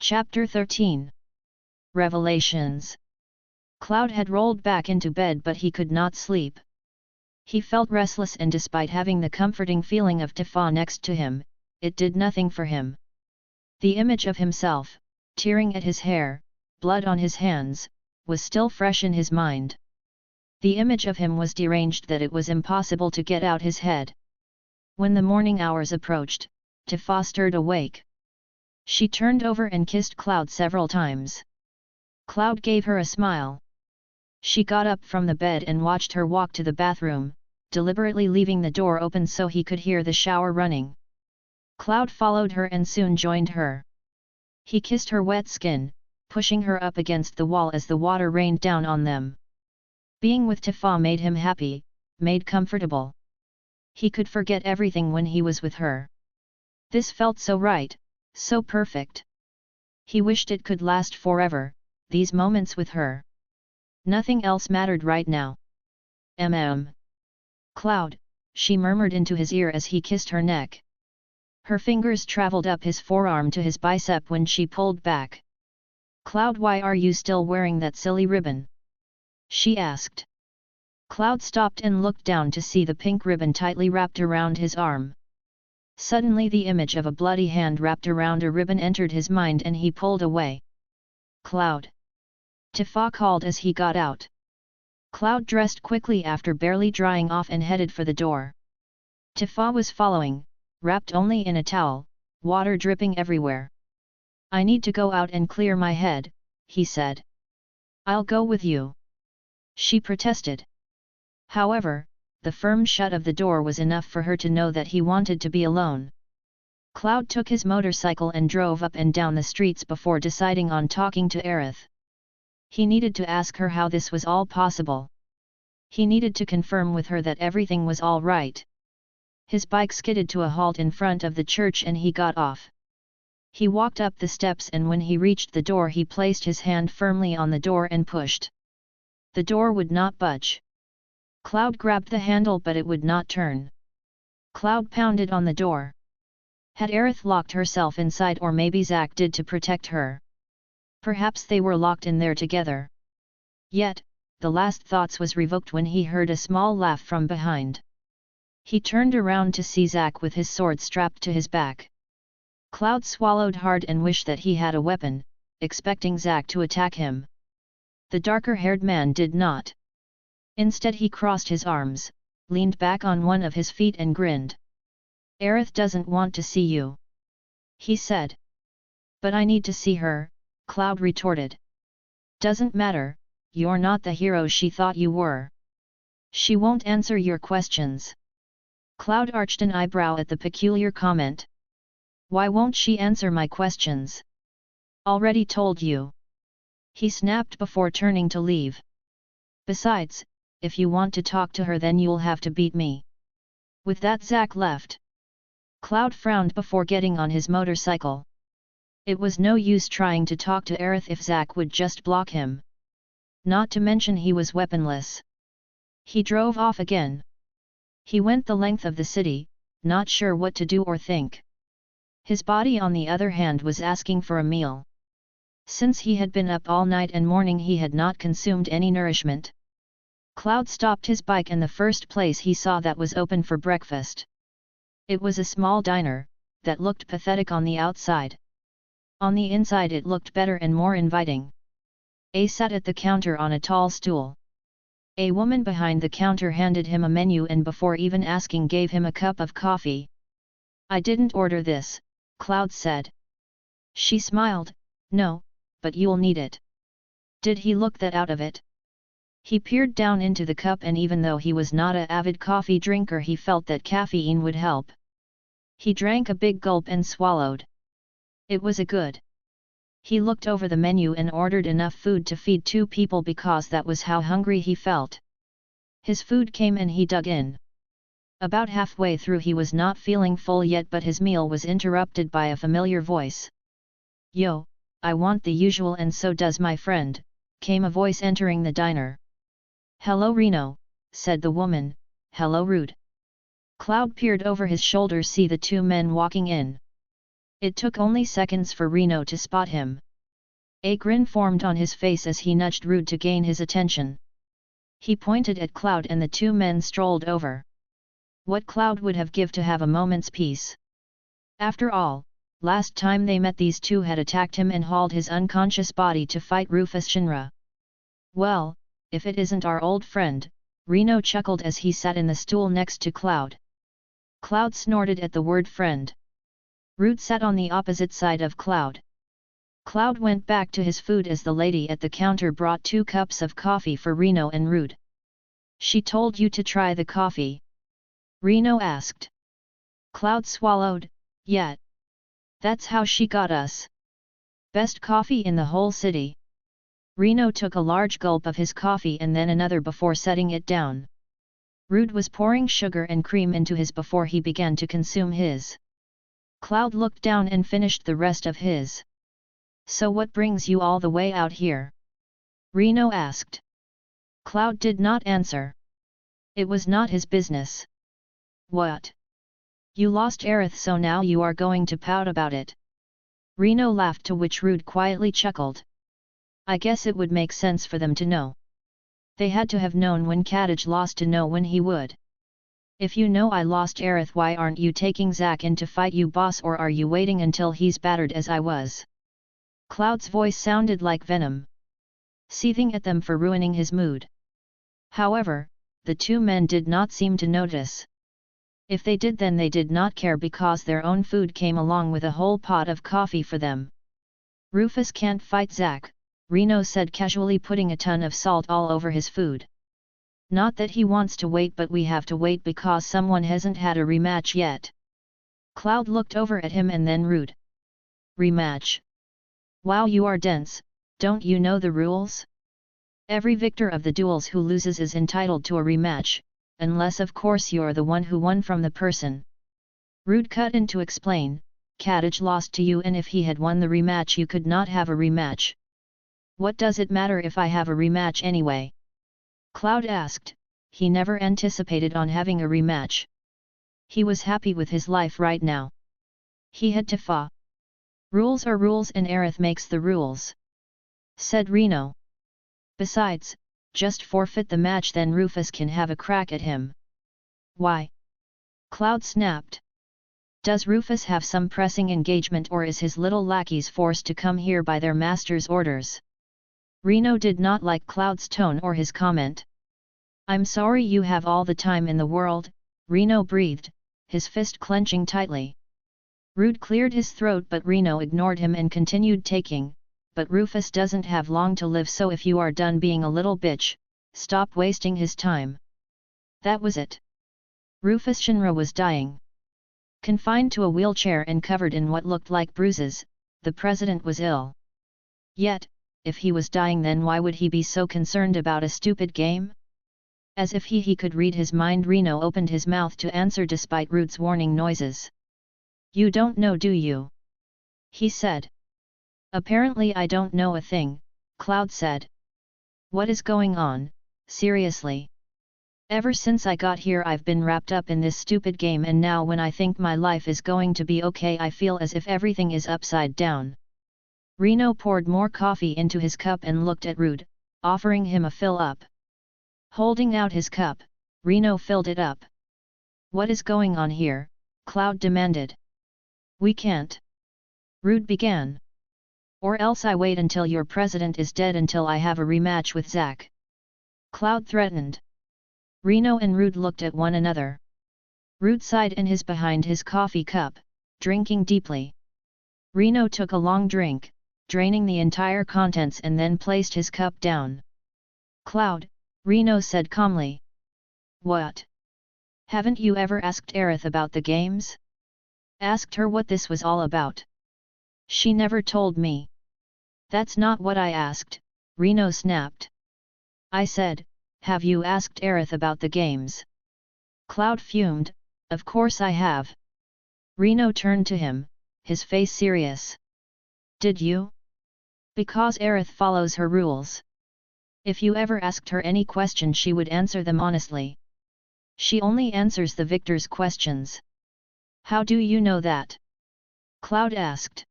Chapter 13. Revelations. Cloud had rolled back into bed but he could not sleep. He felt restless and despite having the comforting feeling of Tifa next to him, it did nothing for him. The image of himself, tearing at his hair, blood on his hands, was still fresh in his mind. The image of him was deranged that it was impossible to get out his head. When the morning hours approached, Tifa stirred awake. She turned over and kissed Cloud several times. Cloud gave her a smile. She got up from the bed and watched her walk to the bathroom, deliberately leaving the door open so he could hear the shower running. Cloud followed her and soon joined her. He kissed her wet skin, pushing her up against the wall as the water rained down on them. Being with Tifa made him happy, made comfortable. He could forget everything when he was with her. This felt so right, so perfect. He wished it could last forever, these moments with her. Nothing else mattered right now. Cloud, she murmured into his ear as he kissed her neck. Her fingers traveled up his forearm to his bicep when she pulled back. Cloud, why are you still wearing that silly ribbon? She asked. Cloud stopped and looked down to see the pink ribbon tightly wrapped around his arm. Suddenly the image of a bloody hand wrapped around a ribbon entered his mind and he pulled away. Cloud! Tifa called as he got out. Cloud dressed quickly after barely drying off and headed for the door. Tifa was following, wrapped only in a towel, water dripping everywhere. I need to go out and clear my head, he said. I'll go with you. She protested. However, the firm shut of the door was enough for her to know that he wanted to be alone. Cloud took his motorcycle and drove up and down the streets before deciding on talking to Aerith. He needed to ask her how this was all possible. He needed to confirm with her that everything was all right. His bike skidded to a halt in front of the church and he got off. He walked up the steps and when he reached the door he placed his hand firmly on the door and pushed. The door would not budge. Cloud grabbed the handle but it would not turn. Cloud pounded on the door. Had Aerith locked herself inside or maybe Zack did to protect her? Perhaps they were locked in there together. Yet, the last thoughts was revoked when he heard a small laugh from behind. He turned around to see Zack with his sword strapped to his back. Cloud swallowed hard and wished that he had a weapon, expecting Zack to attack him. The darker-haired man did not. Instead he crossed his arms, leaned back on one of his feet and grinned. Aerith doesn't want to see you, he said. But I need to see her, Cloud retorted. Doesn't matter, you're not the hero she thought you were. She won't answer your questions. Cloud arched an eyebrow at the peculiar comment. Why won't she answer my questions? Already told you. He snapped before turning to leave. Besides, if you want to talk to her then you'll have to beat me. With that Zack left. Cloud frowned before getting on his motorcycle. It was no use trying to talk to Aerith if Zack would just block him. Not to mention he was weaponless. He drove off again. He went the length of the city, not sure what to do or think. His body on the other hand was asking for a meal. Since he had been up all night and morning he had not consumed any nourishment. Cloud stopped his bike and the first place he saw that was open for breakfast. It was a small diner, that looked pathetic on the outside. On the inside it looked better and more inviting. A sat at the counter on a tall stool. A woman behind the counter handed him a menu and before even asking gave him a cup of coffee. I didn't order this, Cloud said. She smiled, no, but you'll need it. Did he look that out of it? He peered down into the cup and even though he was not an avid coffee drinker he felt that caffeine would help. He drank a big gulp and swallowed. It was a good. He looked over the menu and ordered enough food to feed 2 people because that was how hungry he felt. His food came and he dug in. About halfway through he was not feeling full yet but his meal was interrupted by a familiar voice. Yo, I want the usual and so does my friend, came a voice entering the diner. Hello Reno, said the woman, hello Rude. Cloud peered over his shoulder see the 2 men walking in. It took only seconds for Reno to spot him. A grin formed on his face as he nudged Rude to gain his attention. He pointed at Cloud and the two men strolled over. What Cloud would have given to have a moment's peace. After all, last time they met these two had attacked him and hauled his unconscious body to fight Rufus Shinra. Well, if it isn't our old friend, Reno chuckled as he sat in the stool next to Cloud. Cloud snorted at the word friend. Rude sat on the opposite side of Cloud. Cloud went back to his food as the lady at the counter brought 2 cups of coffee for Reno and Rude. She told you to try the coffee? Reno asked. Cloud swallowed, yeah. That's how she got us. Best coffee in the whole city. Reno took a large gulp of his coffee and then another before setting it down. Rude was pouring sugar and cream into his before he began to consume his. Cloud looked down and finished the rest of his. So what brings you all the way out here? Reno asked. Cloud did not answer. It was not his business. What? You lost Aerith, so now you are going to pout about it? Reno laughed, to which Rude quietly chuckled. I guess it would make sense for them to know. They had to have known when Kadaj lost to know when he would. If you know I lost Aerith, why aren't you taking Zack in to fight you, boss, or are you waiting until he's battered as I was? Cloud's voice sounded like venom. Seething at them for ruining his mood. However, the two men did not seem to notice. If they did, then they did not care, because their own food came along with a whole pot of coffee for them. Rufus can't fight Zack, Reno said casually, putting a ton of salt all over his food. Not that he wants to wait, but we have to wait because someone hasn't had a rematch yet. Cloud looked over at him and then Rude. Rematch? Wow, you are dense, don't you know the rules? Every victor of the duels who loses is entitled to a rematch, unless of course you're the one who won from the person. Rude cut in to explain, Kadaj lost to you, and if he had won the rematch you could not have a rematch. What does it matter if I have a rematch anyway? Cloud asked. He never anticipated on having a rematch. He was happy with his life right now. He had to fight. Rules are rules and Aerith makes the rules, said Reno. Besides, just forfeit the match, then Rufus can have a crack at him. Why? Cloud snapped. Does Rufus have some pressing engagement, or is his little lackeys forced to come here by their master's orders? Reno did not like Cloud's tone or his comment. I'm sorry you have all the time in the world, Reno breathed, his fist clenching tightly. Rude cleared his throat, but Reno ignored him and continued taking, but Rufus doesn't have long to live, so if you are done being a little bitch, stop wasting his time. That was it. Rufus Shinra was dying. Confined to a wheelchair and covered in what looked like bruises, the president was ill. Yet, if he was dying, then why would he be so concerned about a stupid game? As if he could read his mind, Reno opened his mouth to answer despite Rude's warning noises. You don't know, do you? He said. Apparently I don't know a thing, Cloud said. What is going on, seriously? Ever since I got here I've been wrapped up in this stupid game, and now when I think my life is going to be okay I feel as if everything is upside down. Reno poured more coffee into his cup and looked at Rude, offering him a fill-up. Holding out his cup, Reno filled it up. What is going on here? Cloud demanded. We can't. Rude began. Or else I wait until your president is dead until I have a rematch with Zack. Cloud threatened. Reno and Rude looked at one another. Rude sighed in his behind his coffee cup, drinking deeply. Reno took a long drink, draining the entire contents, and then placed his cup down. Cloud, Reno said calmly. What? Haven't you ever asked Aerith about the games? Asked her what this was all about? She never told me. That's not what I asked, Reno snapped. I said, have you asked Aerith about the games? Cloud fumed, of course I have. Reno turned to him, his face serious. Did you? Because Aerith follows her rules. If you ever asked her any question she would answer them honestly. She only answers the victor's questions. How do you know that? Cloud asked.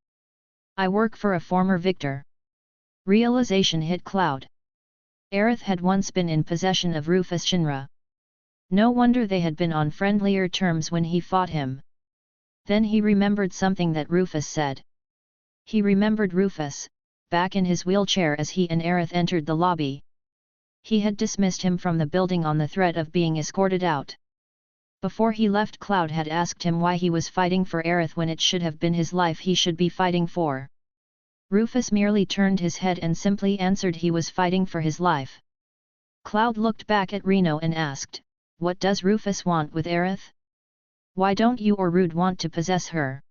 I work for a former victor. Realization hit Cloud. Aerith had once been in possession of Rufus Shinra. No wonder they had been on friendlier terms when he fought him. Then he remembered something that Rufus said. He remembered Rufus, back in his wheelchair as he and Aerith entered the lobby. He had dismissed him from the building on the threat of being escorted out. Before he left, Cloud had asked him why he was fighting for Aerith when it should have been his life he should be fighting for. Rufus merely turned his head and simply answered he was fighting for his life. Cloud looked back at Reno and asked, what does Rufus want with Aerith? Why don't you or Rude want to possess her?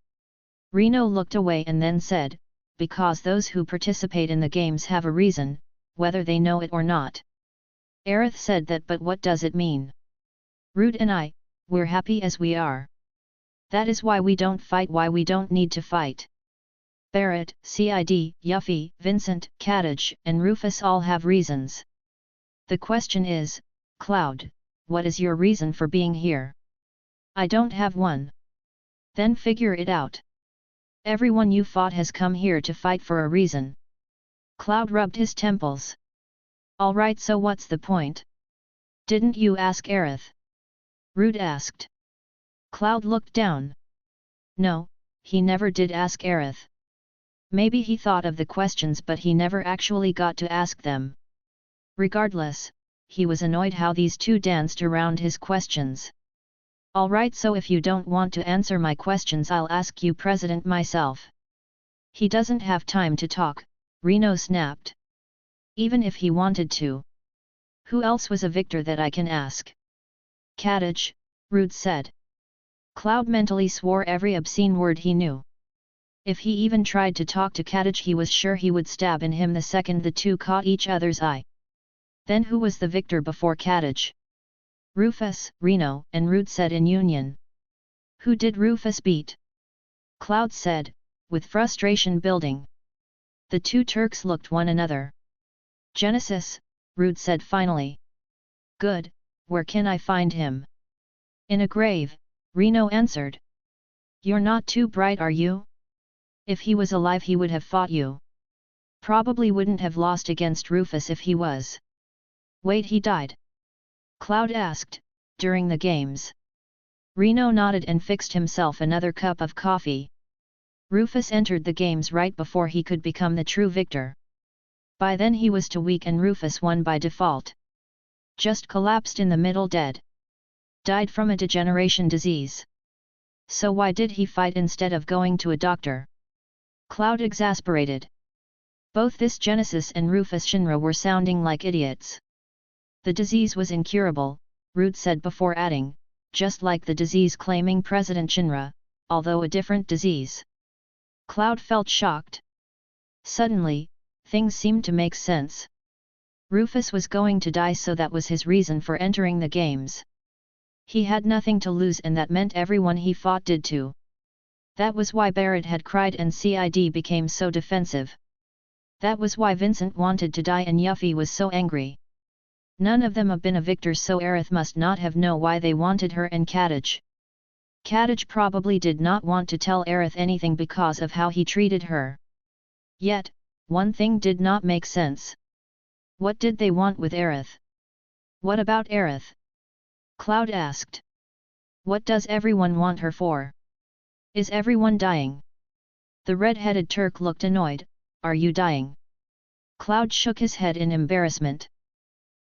Reno looked away and then said, because those who participate in the games have a reason, whether they know it or not. Aerith said that, but what does it mean? Rude and I, we're happy as we are. That is why we don't fight, why we don't need to fight. Barret, Cid, Yuffie, Vincent, Kadage, and Rufus all have reasons. The question is, Cloud, what is your reason for being here? I don't have one. Then figure it out. Everyone you fought has come here to fight for a reason. Cloud rubbed his temples. Alright, so what's the point? Didn't you ask Aerith? Rude asked. Cloud looked down. No, he never did ask Aerith. Maybe he thought of the questions but he never actually got to ask them. Regardless, he was annoyed how these two danced around his questions. Alright, so if you don't want to answer my questions, I'll ask you President myself. He doesn't have time to talk, Reno snapped. Even if he wanted to. Who else was a victor that I can ask? Kadage, Rude said. Cloud mentally swore every obscene word he knew. If he even tried to talk to Kadage, he was sure he would stab in him the second the two caught each other's eye. Then who was the victor before Kadage? Rufus, Reno, and Rude said in union. Who did Rufus beat? Cloud said, with frustration building. The two Turks looked one another. Genesis, Rude said finally. Good, where can I find him? In a grave, Reno answered. You're not too bright, are you? If he was alive he would have fought you. Probably wouldn't have lost against Rufus if he was. Wait, he died? Cloud asked, during the games. Reno nodded and fixed himself another cup of coffee. Rufus entered the games right before he could become the true victor. By then he was too weak and Rufus won by default. Just collapsed in the middle dead. Died from a degeneration disease. So why did he fight instead of going to a doctor? Cloud exasperated. Both this Genesis and Rufus Shinra were sounding like idiots. The disease was incurable, Rude said before adding, just like the disease claiming President Shinra, although a different disease. Cloud felt shocked. Suddenly, things seemed to make sense. Rufus was going to die, so that was his reason for entering the games. He had nothing to lose and that meant everyone he fought did too. That was why Barret had cried and Cid became so defensive. That was why Vincent wanted to die and Yuffie was so angry. None of them have been a victor, so Aerith must not have known why they wanted her and Kadage. Kadage probably did not want to tell Aerith anything because of how he treated her. Yet, one thing did not make sense. What did they want with Aerith? What about Aerith? Cloud asked. What does everyone want her for? Is everyone dying? The red-headed Turk looked annoyed. Are you dying? Cloud shook his head in embarrassment.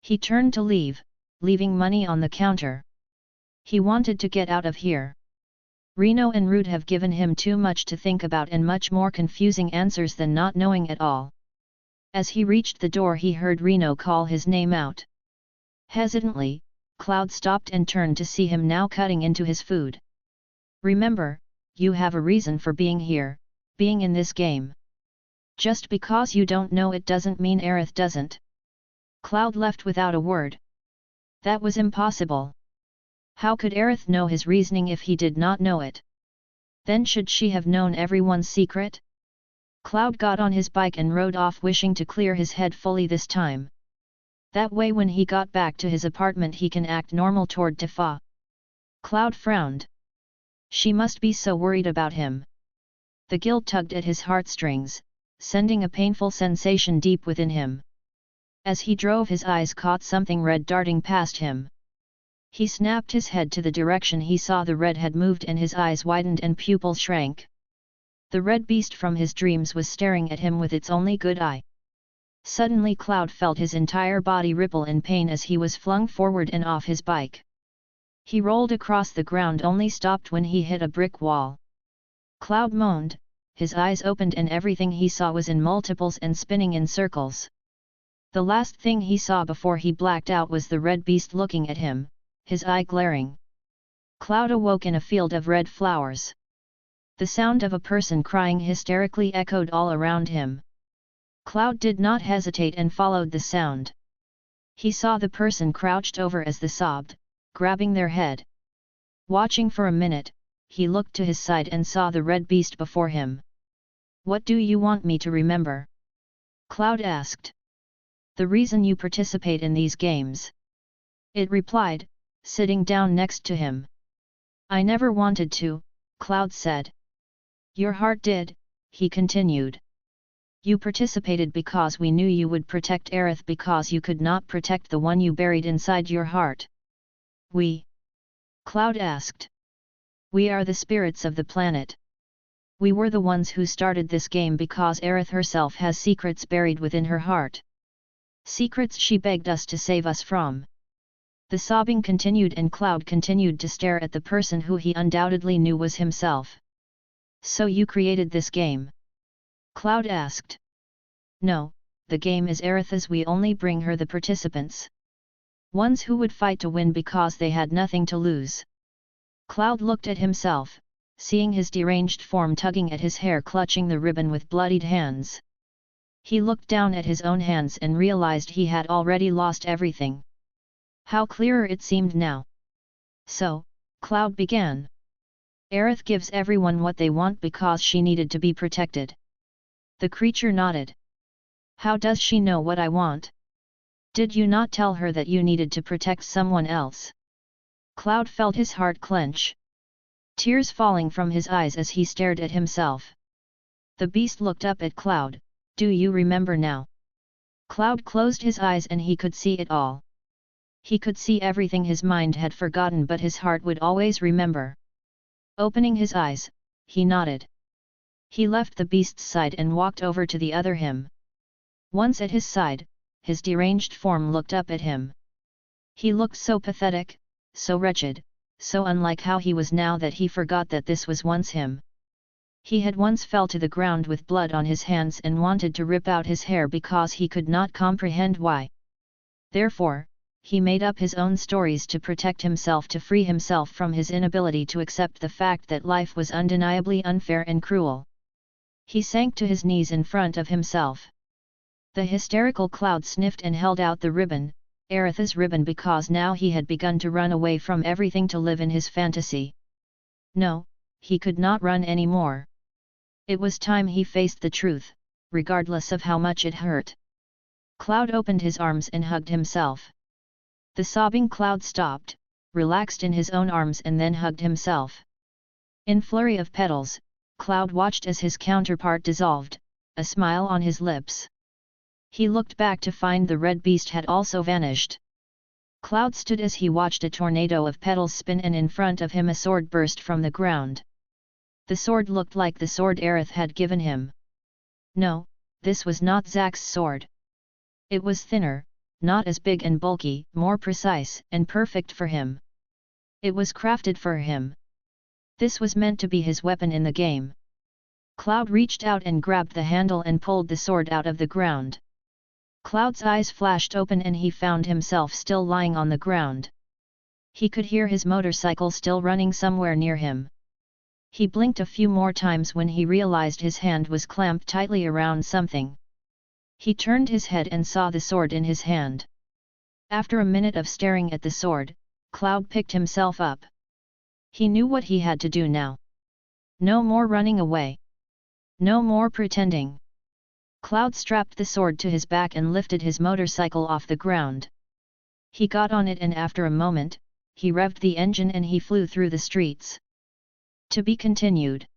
He turned to leave, leaving money on the counter. He wanted to get out of here. Reno and Rude have given him too much to think about and much more confusing answers than not knowing at all. As he reached the door he heard Reno call his name out. Hesitantly, Cloud stopped and turned to see him now cutting into his food. Remember, you have a reason for being here, being in this game. Just because you don't know it doesn't mean Aerith doesn't. Cloud left without a word. That was impossible. How could Aerith know his reasoning if he did not know it? Then should she have known everyone's secret? Cloud got on his bike and rode off, wishing to clear his head fully this time. That way when he got back to his apartment he can act normal toward Tifa. Cloud frowned. She must be so worried about him. The guilt tugged at his heartstrings, sending a painful sensation deep within him. As he drove, his eyes caught something red darting past him. He snapped his head to the direction he saw the red had moved, and his eyes widened and pupils shrank. The red beast from his dreams was staring at him with its only good eye. Suddenly Cloud felt his entire body ripple in pain as he was flung forward and off his bike. He rolled across the ground, only stopped when he hit a brick wall. Cloud moaned, his eyes opened, and everything he saw was in multiples and spinning in circles. The last thing he saw before he blacked out was the red beast looking at him, his eye glaring. Cloud awoke in a field of red flowers. The sound of a person crying hysterically echoed all around him. Cloud did not hesitate and followed the sound. He saw the person crouched over as they sobbed, grabbing their head. Watching for a minute, he looked to his side and saw the red beast before him. "What do you want me to remember?" Cloud asked. "The reason you participate in these games," it replied, sitting down next to him. "I never wanted to," Cloud said. "Your heart did," he continued. "You participated because we knew you would protect Aerith, because you could not protect the one you buried inside your heart." "We?" Cloud asked. "We are the spirits of the planet. We were the ones who started this game because Aerith herself has secrets buried within her heart. Secrets she begged us to save us from." The sobbing continued, and Cloud continued to stare at the person who he undoubtedly knew was himself. "So you created this game?" Cloud asked. "No, the game is Aerith's. We only bring her the participants. Ones who would fight to win because they had nothing to lose." Cloud looked at himself, seeing his deranged form tugging at his hair, clutching the ribbon with bloodied hands. He looked down at his own hands and realized he had already lost everything. How clearer it seemed now. "So," Cloud began. "Aerith gives everyone what they want because she needed to be protected." The creature nodded. "How does she know what I want? Did you not tell her that you needed to protect someone else?" Cloud felt his heart clench. Tears falling from his eyes as he stared at himself. The beast looked up at Cloud. "Do you remember now?" Cloud closed his eyes and he could see it all. He could see everything his mind had forgotten, but his heart would always remember. Opening his eyes, he nodded. He left the beast's side and walked over to the other him. Once at his side, his deranged form looked up at him. He looked so pathetic, so wretched, so unlike how he was now that he forgot that this was once him. He had once fell to the ground with blood on his hands and wanted to rip out his hair because he could not comprehend why. Therefore, he made up his own stories to protect himself, to free himself from his inability to accept the fact that life was undeniably unfair and cruel. He sank to his knees in front of himself. The hysterical Cloud sniffed and held out the ribbon, Aerith's ribbon, because now he had begun to run away from everything to live in his fantasy. No, he could not run anymore. It was time he faced the truth, regardless of how much it hurt. Cloud opened his arms and hugged himself. The sobbing Cloud stopped, relaxed in his own arms, and then hugged himself. In flurry of petals, Cloud watched as his counterpart dissolved, a smile on his lips. He looked back to find the red beast had also vanished. Cloud stood as he watched a tornado of petals spin, and in front of him a sword burst from the ground. The sword looked like the sword Aerith had given him. No, this was not Zack's sword. It was thinner, not as big and bulky, more precise and perfect for him. It was crafted for him. This was meant to be his weapon in the game. Cloud reached out and grabbed the handle and pulled the sword out of the ground. Cloud's eyes flashed open and he found himself still lying on the ground. He could hear his motorcycle still running somewhere near him. He blinked a few more times when he realized his hand was clamped tightly around something. He turned his head and saw the sword in his hand. After a minute of staring at the sword, Cloud picked himself up. He knew what he had to do now. No more running away. No more pretending. Cloud strapped the sword to his back and lifted his motorcycle off the ground. He got on it, and after a moment, he revved the engine and he flew through the streets. To be continued.